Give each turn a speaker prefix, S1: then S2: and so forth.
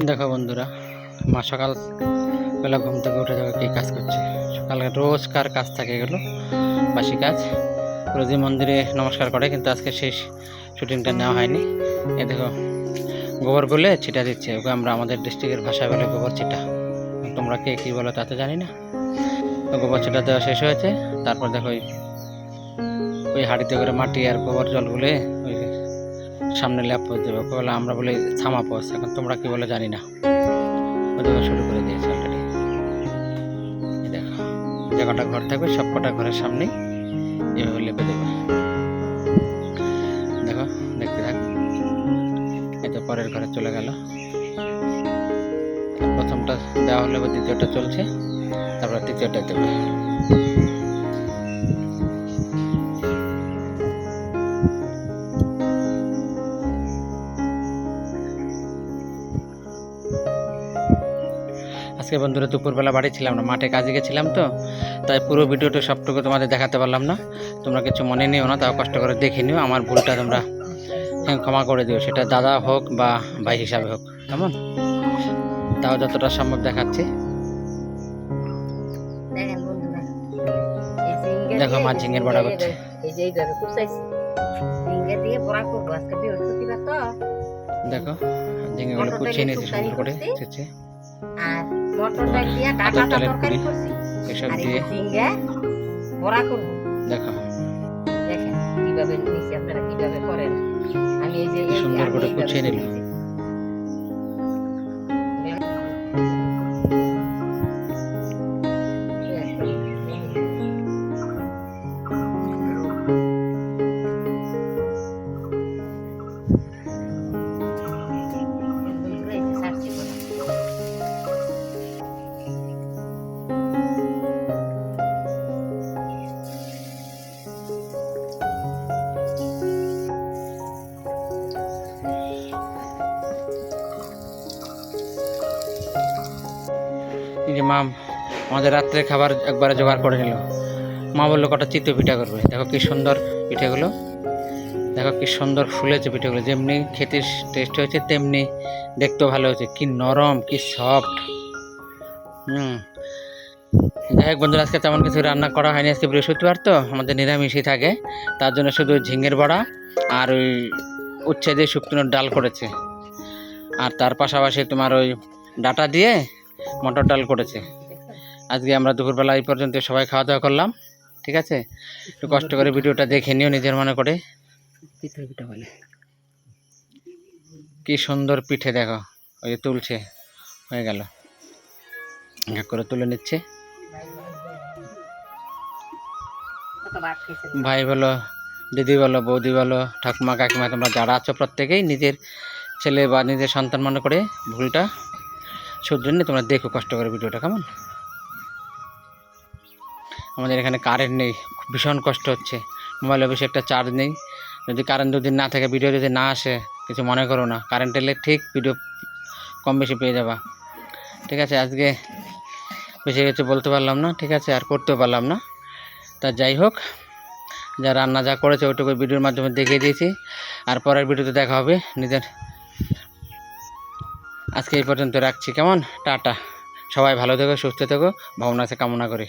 S1: দেখো বন্ধুরা, মা সকালবেলা ঘুম থেকে উঠে দেখো কী কাজ করছে। সকালে রোজকার কাজ থাকে, এগুলো বাসি কাজ। রোজই মন্দিরে নমস্কার করে, কিন্তু আজকে সেই শুটিংটা নেওয়া হয়নি। এ দেখো গোবর গুলে ছিটা দিচ্ছে, ওকে আমরা আমাদের ডিস্ট্রিক্টের ভাষায় বলে গোবর ছিটা। তোমরা কে কী বলো তা তো জানি না। তো গোবর ছিটা দেওয়া শেষ হয়েছে। তারপর দেখো ওই হাঁড়িতে করে মাটি আর গোবর জল গুলে ওই সামনে ল্যাপ পোজ দেবে। ওকে বলে আমরা বলি থামা পোজ। এখন তোমরা কি বলে জানি না। ওদেরকে শুরু করে দিয়েছে অলরেডি। দেখো যে কটা ঘর থাকবে সব কটা ঘরের সামনেই এভাবে লেপে দেবে। দেখো দেখতে থাক। এই তো পরের ঘরে চলে গেল। প্রথমটা দেওয়া হলে দ্বিতীয়টা চলছে, তারপর তৃতীয়টা দেবে। আজকে বন্ধুরা দুপুরবেলা বাড়ি ছিলাম না, মাঠে কাজে গেছিলাম, তো তাই পুরো ভিডিওটা সবটুকু তোমাদের দেখাতে পারলাম না। তোমরা কিছু মনে নিও না, তাও কষ্ট করে দেখে নিও। আমার ভুলটা তোমরা ক্ষমা করে দিও, সেটা দাদা হোক বা ভাই হিসাবে হোক, কেমন? তাও যতটা সম্ভব দেখাচ্ছি। দেখো মা ঝিঙের বড়া করছে। দেখো ঝিঙেগুলো কুচিয়ে নিয়েছি সুন্দর করে,
S2: আর মটর ডাল দিয়ে ডাটা তরকারি করছি,
S1: এসব দিয়ে
S2: বড়া করব।
S1: দেখো
S2: দেখেন কিভাবে নিচে আপনারা কিভাবে করেন। আমি এই যে
S1: সুন্দর করে কুচিয়ে নিলাম। যে মা আমাদের রাত্রে খাবার একবারে জোগাড় করে নিল। মা বললো কটা চিতই পিঠা করবে। দেখো কি সুন্দর পিঠেগুলো, দেখো কি সুন্দর ফুলেছে পিঠেগুলো। যেমনি খেতে টেস্ট হয়েছে তেমনি দেখতেও ভালো হয়েছে। কি নরম, কি সফট। যাই হোক বন্ধুরা, আজকে তেমন কিছু রান্না করা হয়নি। আজকে বৃহস্পতিবার তো আমাদের নিরামিষই থাকে, তার জন্য শুধু ঝিঙের বড়া আর ওই উচ্ছে দিয়ে শুকনোর ডাল করেছে। আর তার পাশাপাশি তোমার ওই ডাটা দিয়ে মটর ডাল করেছে। আজকে আমরা দুপুরবেলা এই পর্যন্ত সবাই খাওয়া দাওয়া করলাম। ঠিক আছে, একটু কষ্ট করে ভিডিওটা দেখে নিও নিজের মনে করে। পিঠা বলে কি সুন্দর পিঠে, দেখো ওই তুলছে, হয়ে গেল, এক করে তুলে নিচ্ছে। ভাই বলো, দিদি বলো, বৌদি বলো, ঠাকুমা কাকিমা, তোমরা যারা আছো প্রত্যেকেই নিজের ছেলে বা নিজের সন্তান মনে করে ভুলটা শুধরে নিয়ে তোমরা দেখো কষ্ট করে ভিডিওটা, কেমন? আমাদের এখানে কারেন্ট নেই, ভীষণ কষ্ট হচ্ছে। মোবাইলে বেশি একটা চার্জ নেই। যদি কারেন্ট দুদিন না থাকে, ভিডিও যদি না আসে, কিছু মনে করো না। কারেন্ট এলে ঠিক ভিডিও কম বেশি পেয়ে যাবা। ঠিক আছে, আজকে বেশি কিছু বলতে পারলাম না, ঠিক আছে, আর করতেও পারলাম না। তা যাই হোক, যা রান্না যা করেছে ওইটুকু ভিডিওর মাধ্যমে দেখিয়ে দিয়েছি। আর পরের ভিডিওতে দেখা হবে নিজের। আজকে এই পর্যন্ত রাখছি, কেমন? টাটা। সবাই ভালো থেকো, সুস্থ থেকো, ভগবানের কাছে কামনা করি।